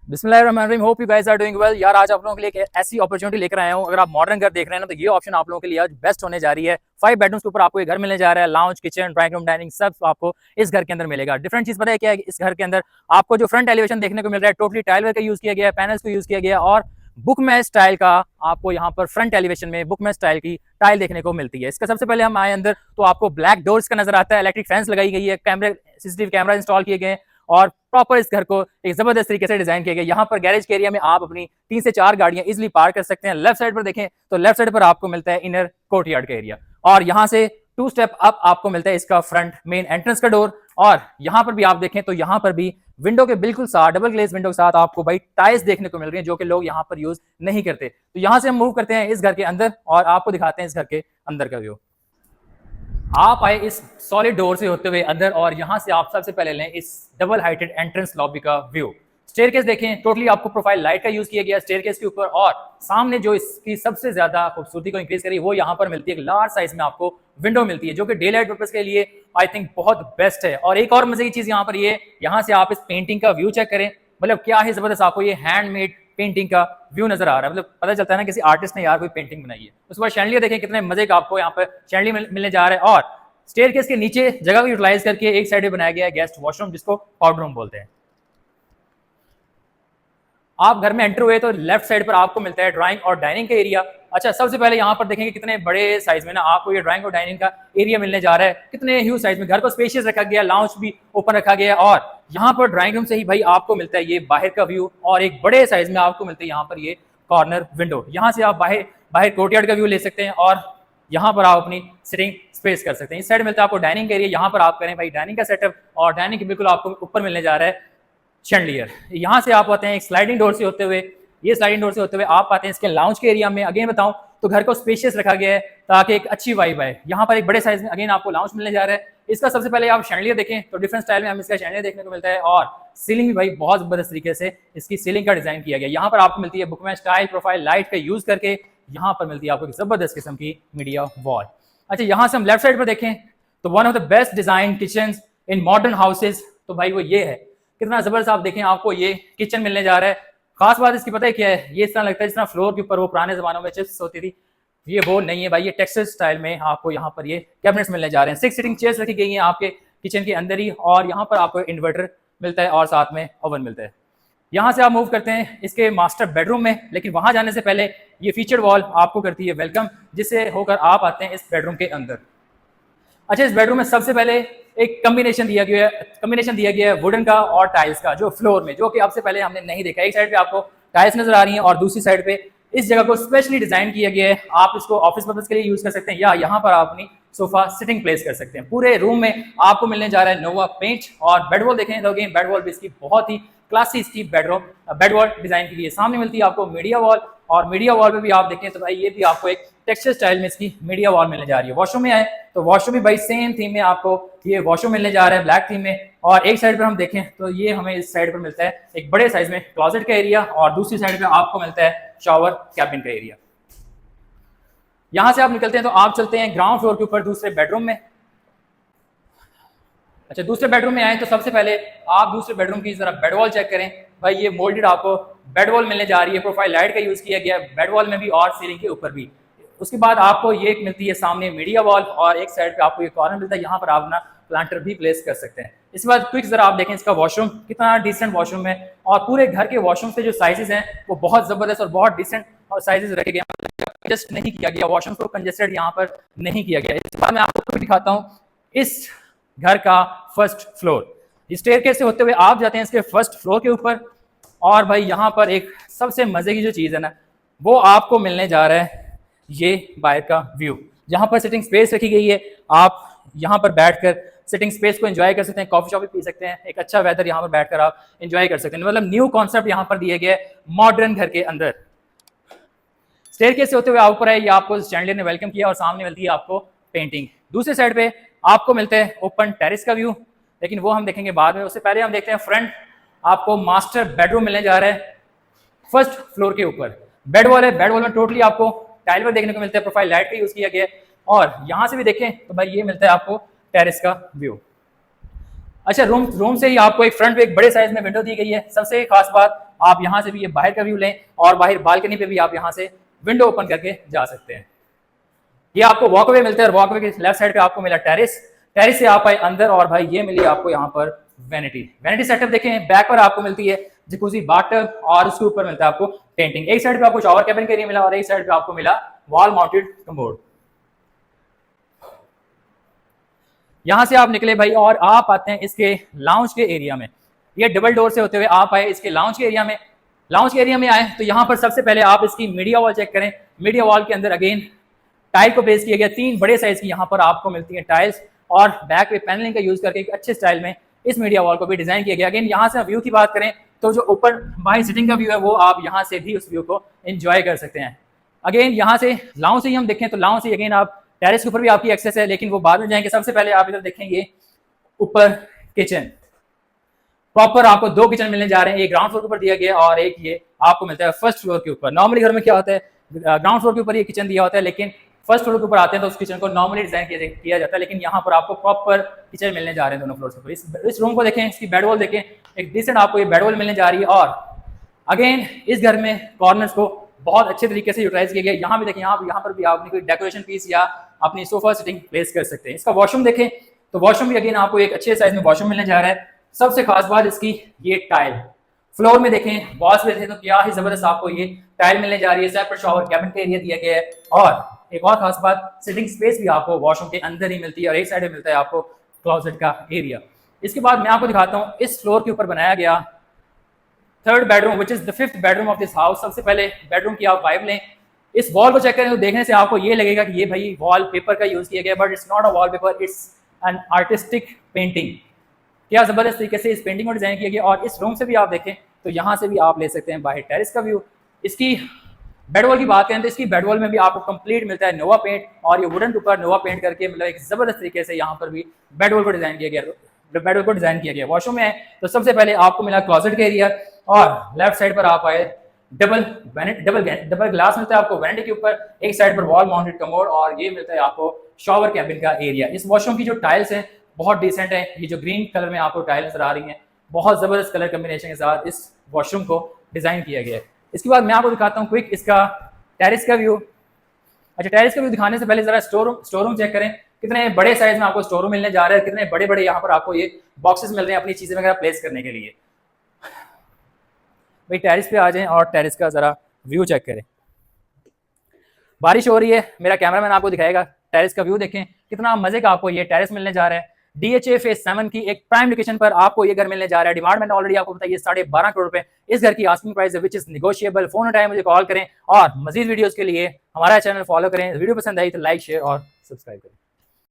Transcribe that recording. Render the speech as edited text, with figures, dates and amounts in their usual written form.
बिस्मिल्लाहिर्रहमानिर्रहीम। Hope you guys are doing well. यार आज आप लोगों के लिए एक ऐसी अपॉर्चुनिटी लेकर आया हूँ। अगर आप मॉडर्न घर देख रहे हैं ना तो ये ऑप्शन आप लोगों के लिए आज बेस्ट होने जा रही है। 5 बेडरूम्स के ऊपर आपको ये घर मिलने जा रहा है। Lounge, kitchen, drawing room, dining सब आपको इस घर के अंदर मिलेगा। डिफरेंट चीज पता है क्या है? इस घर के अंदर आपको जो फ्रंट एलिवेशन देखने को मिल रहा है टोटली टाइल वर्क का यूज किया गया है, पैनल्स को यूज किया गया है और बुक में स्टाइल का आपको यहाँ पर फ्रंट एलिवेशन में बुक में स्टाइल की टाइल देखने को मिलती है। इसका सबसे पहले हम आए अंदर तो आपको ब्लैक डोर्स का नजर आता है, इलेक्ट्रिक फैंस लगाई गई है, कैमरे सीसीटीवी कैमरा इंस्टॉल किए गए और प्रॉपर इस घर को एक जबरदस्त तरीके से डिजाइन किया गया। यहाँ पर गैरेज के एरिया में आप अपनी 3 से 4 गाड़ियां इजिली पार्क कर सकते हैं। लेफ्ट साइड पर देखें तो लेफ्ट साइड पर आपको मिलता है इनर कोर्टयार्ड का एरिया और यहाँ से 2 स्टेप अप आपको मिलता है इसका फ्रंट मेन एंट्रेंस का डोर। और यहाँ पर भी आप देखें तो यहाँ पर भी विंडो के बिल्कुल साथ डबल ग्लेज विंडो के साथ आपको भाई टाइल्स देखने को मिल रही है जो कि लोग यहाँ पर यूज नहीं करते। तो यहाँ से हम मूव करते हैं इस घर के अंदर और आपको दिखाते हैं इस घर के अंदर का व्यू। आप आए इस सॉलिड डोर से होते हुए अंदर और यहां से आप सबसे पहले लें इस डबल हाइटेड एंट्रेंस लॉबी का व्यू। स्टेयरकेस देखें, टोटली आपको प्रोफाइल लाइट का यूज किया गया स्टेयरकेस के ऊपर और सामने जो इसकी सबसे ज्यादा खूबसूरती को इंक्रीज करी वो यहाँ पर मिलती है। एक लार्ज साइज में आपको विंडो मिलती है जो कि डे लाइट पर्पज के लिए आई थिंक बहुत बेस्ट है। और एक और मजे की चीज यहाँ पर ये, यहाँ से आप इस पेंटिंग का व्यू चेक करें, मतलब क्या है जबरदस्त। आपको ये हैंडमेड पेंटिंग का व्यू नजर आ रहा है, मतलब पता चलता है ना किसी आर्टिस्ट ने यार कोई पेंटिंग बनाई है। उसके बाद शैंडलियर देखें, कितने मजे का आपको यहाँ पर शैंडलियर मिलने जा रहा है। और स्टेयरकेस के नीचे जगह को यूटिलाइज करके एक साइड में बनाया गया है गेस्ट वॉशरूम जिसको पाउडर रूम बोलते हैं। आप घर में एंटर हुए तो लेफ्ट साइड पर आपको मिलता है ड्राइंग और डाइनिंग का एरिया। अच्छा, सबसे पहले यहाँ पर देखेंगे कितने बड़े साइज में ना आपको ये ड्राइंग और डाइनिंग का एरिया मिलने जा रहा है। कितने ह्यूज साइज में घर को स्पेशियस रखा गया, लाउंज भी ओपन रखा गया और यहाँ पर ड्राइंग रूम से ही भाई आपको मिलता है ये बाहर का व्यू और एक बड़े साइज में आपको मिलता है यहाँ पर ये कॉर्नर विंडो। यहाँ से आप बाहर कोर्टयार्ड का व्यू ले सकते हैं और यहाँ पर आप अपनी सिटिंग स्पेस कर सकते हैं। इस साइड मिलता है आपको डाइनिंग एरिया, यहाँ पर आप करें भाई डाइनिंग का सेटअप और डाइनिंग के बिल्कुल आपको ऊपर मिलने जा रहा है शैंडलियर। यहाँ से आप आते हैं एक स्लाइडिंग डोर से होते हुए, ये स्लाइडिंग डोर से होते हुए आप आते हैं इसके लाउंज के एरिया में। अगेन बताऊं तो घर को स्पेशियस रखा गया है ताकि एक अच्छी वाइब आए। यहाँ पर एक बड़े साइज में अगेन आपको लाउंज मिलने जा रहा है। इसका सबसे पहले आप शैंडलियर देखें तो डिफरेंट स्टाइल में हमें इसका शैंडलियर देखने को मिलता है और सीलिंग भी भाई बहुत जबरदस्त तरीके से इसकी सीलिंग का डिजाइन किया गया। यहाँ पर आपको मिलती है बुकमैन स्टाइल प्रोफाइल लाइट का यूज करके, यहाँ पर मिलती है आपको जबरदस्त किस्म की मीडिया वॉल। अच्छा, यहाँ से हम लेफ्ट साइड पर देखें तो one of the best design kitchen in modern houses तो भाई वो ये है। कितना जबरदस्त आप देखें, आपको ये किचन मिलने जा रहा है। खास बात इसकी पता है क्या है? ये इस तरह लगता है जिस तरह फ्लोर के ऊपर वो पुराने जमानों में चिप्स होती थी, ये वो नहीं है भाई। ये टेक्सचर स्टाइल में आपको यहाँ पर ये कैबिनेट्स मिलने जा रहे हैं। 6 सिटिंग चेयर्स रखी गई हैं आपके किचन के अंदर ही और यहाँ पर आपको इन्वर्टर मिलता है और साथ में ओवन मिलता है। यहाँ से आप मूव करते हैं इसके मास्टर बेडरूम में, लेकिन वहां जाने से पहले ये फीचर वॉल आपको करती है वेलकम, जिससे होकर आप आते हैं इस बेडरूम के अंदर। अच्छा, इस बेडरूम में सबसे पहले एक कॉम्बिनेशन दिया गया है वुडन का और टाइल्स का जो फ्लोर में, जो कि आपसे पहले हमने नहीं देखा। एक साइड पे आपको टाइल्स नजर आ रही हैं और दूसरी साइड पे इस जगह को स्पेशली डिजाइन किया गया है। आप इसको ऑफिस पर्पज के लिए यूज कर सकते हैं या यहाँ पर आप अपनी सोफा सिटिंग प्लेस कर सकते हैं। पूरे रूम में आपको मिलने जा रहा है नोवा पेंट और बेड वॉल देखें तो अगेन बेड वॉल भी इसकी बहुत ही क्लासी इसकी बेड वॉल डिजाइन की गई है। सामने मिलती है आपको मीडिया वॉल और मीडिया वॉल पे भी आप देखें तो भाई ये भी आपको एक टेक्सचर स्टाइल में इसकी मीडिया वॉल मिलने जा रही है। वॉशरूम में आए तो वॉशरूम भी भाई सेम थीम में आपको ये वॉशरूम मिलने जा रहा है ब्लैक थीम में। और एक साइड पर हम देखें तो ये हमें इस साइड पर मिलता है एक बड़े साइज में क्लोजेट का एरिया और दूसरी साइड पे आपको मिलता है शावर कैबिन का एरिया। यहां से आप निकलते हैं तो आप चलते हैं ग्राउंड फ्लोर के ऊपर दूसरे बेडरूम में। अच्छा, दूसरे बेडरूम में आए तो सबसे पहले आप दूसरे बेडरूम की जरा बेड वॉल चेक करें। भाई ये मोल्डेड आपको बेड वॉल मिलने जा रही है, प्रोफाइल लाइट का यूज किया गया है बेड वॉल में भी और सीलिंग के ऊपर भी। उसके बाद आपको ये मिलती है सामने मीडिया वॉल और एक साइड पे आपको ये कॉर्नर मिलता है, यहाँ पर आप अपना प्लांटर भी प्लेस कर सकते हैं। इसके बाद क्विक जरा आप देखें इसका वॉशरूम, कितना डिसेंट वॉशरूम है और पूरे घर के वॉशरूम के जो साइजेस हैं वो बहुत जबरदस्त और बहुत डिसेंट और साइजेस रखे गए हैं, एडजस्ट नहीं किया गया, वॉशरूम को कंजेस्टेड यहाँ पर नहीं किया गया। इसके बाद मैं आपको दिखाता हूँ इस घर का फर्स्ट फ्लोर। स्टेयरकेस से होते हुए आप जाते हैं इसके फर्स्ट फ्लोर के ऊपर और भाई यहाँ पर एक सबसे मजे की जो चीज है ना वो आपको मिलने जा रहा है ये बाहर का व्यू, जहां पर सिटिंग स्पेस रखी गई है। आप यहां पर बैठकर सिटिंग स्पेस को एंजॉय कर सकते हैं, कॉफी शॉप पी सकते हैं, एक अच्छा वेदर यहां पर बैठकर आप एंजॉय कर सकते हैं। मतलब न्यू कॉन्सेप्ट यहां पर दिया गया है मॉडर्न घर के अंदर। स्टेयरकेस से होते हुए आप ऊपर है, ये आपको शैंडलियर ने वेलकम किया और सामने मिलती है आपको पेंटिंग। दूसरे साइड पे आपको मिलता है ओपन टेरेस का व्यू, लेकिन वो हम देखेंगे बाद में। उससे पहले हम देखते हैं फ्रंट आपको मास्टर बेडरूम मिलने जा रहा है फर्स्ट फ्लोर के ऊपर। बेड वॉल है, बेड वॉल में टोटली आपको टाइल पर देखने को मिलता है, प्रोफाइल लाइट का यूज किया गया है और यहां से भी देखें तो भाई ये मिलता है आपको टेरेस का व्यू। अच्छा, रूम से ही आपको एक फ्रंट पे एक बड़े साइज में विंडो दी गई है। सबसे खास बात आप यहाँ से भी ये बाहर का व्यू लें और बाहर बालकनी पे भी आप यहाँ से विंडो ओपन करके जा सकते हैं। ये आपको वॉकवे मिलता है और वॉकवे के लेफ्ट साइड पे आपको मिला टेरिस, टेरिस से आप आए अंदर और भाई ये मिली आपको यहाँ पर वैनिटी सेटअप देखें, बैक पर आपको मिलती है जकूजी बाथटब और उसके ऊपर मिलता है आपको पेंटिंग। एक साइड पे आपको शॉवर कैबिन का एरिया मिला और एक साइड पे आपको मिला वॉल माउंटेड कमोड। यहां से आप निकले भाई और आप आते हैं इसके लाउंज के एरिया में। ये डबल डोर से होते हुए आप आए इसके लाउंज के एरिया में। लाउंज के एरिया में आए तो यहाँ पर सबसे पहले आप इसकी मीडिया वॉल चेक करें। मीडिया वॉल के अंदर अगेन टाइल को प्लेस किया गया, 3 बड़े साइज की यहाँ पर आपको मिलती है टाइल्स और बैक पे पैनलिंग का यूज करके एक अच्छे स्टाइल में इस मीडिया वॉल को भी डिजाइन किया गया। अगेन यहाँ से व्यू की बात करें तो जो ऊपर बाहर सिटिंग का व्यू है वो आप यहाँ से भी उस व्यू को एंजॉय कर सकते हैं। अगेन यहाँ से लाउंज से ही हम देखें तो लाउंज से अगेन आप टेरेस के ऊपर भी आपकी एक्सेस है, लेकिन वो बाद में जाएंगे। सबसे पहले आप इधर देखेंगे ऊपर किचन, प्रॉपर आपको 2 किचन मिलने जा रहे हैं। एक ग्राउंड फ्लोर के ऊपर दिया गया और एक ये आपको मिलता है फर्स्ट फ्लोर के ऊपर। नॉर्मली घर में क्या होता है, ग्राउंड फ्लोर के ऊपर ये किचन दिया होता है, लेकिन फर्स्ट फ्लोर के ऊपर आते हैं तो उस किचन को नॉर्मली डिजाइन किया जाता है, लेकिन यहाँ पर आपको प्रॉपर किचन मिलने जा रहे हैं दोनों फ्लोर के ऊपर। इस रूम को देखें, इसकी बेड वॉल देखें, एक डिसेंट आपको ये बेड वॉल मिलने जा रही है। और अगेन इस घर में कॉर्नर्स को बहुत अच्छे तरीके से यूटिलाइज किया गया। यहाँ भी देखें, यहाँ पर भी आपने कोई डेकोरेशन पीस या अपनी सोफा सिटिंग प्लेस कर सकते हैं। इसका वॉशरूम देखें तो वॉशरूम भी अगेन आपको एक अच्छे साइज में वॉशरूम मिलने जा रहा है। सबसे खास बात इसकी ये टाइल, फ्लोर में देखें, वॉल्स पे देखें तो क्या ही जबरदस्त आपको ये टाइल मिलने जा रही है। सेपरेट शॉवर कैबिन का एरिया दिया गया है और एक और खास बात सिटिंग स्पेस भी आपको वॉशरूम के अंदर ही मिलती है और एक साइड में मिलता है आपको क्लोजेट का एरिया। इसके बाद मैं आपको दिखाता हूँ इस फ्लोर के ऊपर बनाया गया 3rd bedroom which is the 5th bedroom of this house. सबसे पहले बेडरूम की आप वाइब लें, इस वॉल को चेक करें तो देखने से आपको ये लगेगा कि ये भाई वॉल पेपर का यूज किया गया, but it's not a wall paper, it's an artistic painting. क्या जबरदस्त तरीके से इस पेंटिंग को डिजाइन किया गया। और इस रूम से भी आप देखें तो यहाँ से भी आप ले सकते हैं बाहर टेरिस का व्यू। इसकी बेडवॉल की बात करें तो इसकी बेडवॉल में भी आपको कंप्लीट मिलता है नोवा पेंट और ये वुडन के ऊपर नोवा पेंट करके मतलब एक जबरदस्त तरीके से यहाँ पर भी बेडवॉल को डिजाइन किया गया, बेडवॉल को डिजाइन किया गया। वॉशरूम में है तो सबसे पहले आपको मिला क्लोजेट का एरिया और लेफ्ट साइड पर आप आए डबल ग्लास मिलता है आपको वैनिटी के ऊपर, एक साइड पर वॉल माउंटेड कमोड और ये मिलता है आपको शॉवर कैबिन का एरिया। इस वॉशरूम की जो टाइल्स हैं बहुत डिसेंट है। ये जो ग्रीन कलर में आपको टाइल नजर आ रही हैं, बहुत जबरदस्त कलर कम्बिनेशन के साथ इस वॉशरूम को डिजाइन किया गया है। इसके बाद मैं आपको दिखाता हूँ क्विक इसका टेरिस का व्यू। अच्छा, टेरिस का व्यू दिखाने से पहले जरा स्टोर रूम चेक करें, कितने बड़े साइज में आपको स्टोर रूम मिलने जा रहे हैं, कितने बड़े बड़े यहाँ पर आपको ये बॉक्सेस मिल रहे हैं अपनी चीजें वगैरह प्लेस करने के लिए। भाई टेरिस पे आ जाएं और टेरिस का जरा व्यू चेक करें। बारिश हो रही है, मेरा कैमरामैन आपको दिखाएगा। टेरिस का व्यू देखें, कितना मजे का आपको ये टेरिस मिलने जा रहा है। DHA फेज 7 की एक प्राइम लोकेशन पर आपको ये घर मिलने जा रहा है। डिमांड मैंने ऑलरेडी आपको बताइए 12.5 करोड़ रुपए इस घर की आस्किंग प्राइस है, विच इज नेगोशिएबल। फोन उठाएं, मुझे कॉल करें और मजीद वीडियोस के लिए हमारा चैनल फॉलो करें। वीडियो पसंद आई तो लाइक शेयर और सब्सक्राइब करें।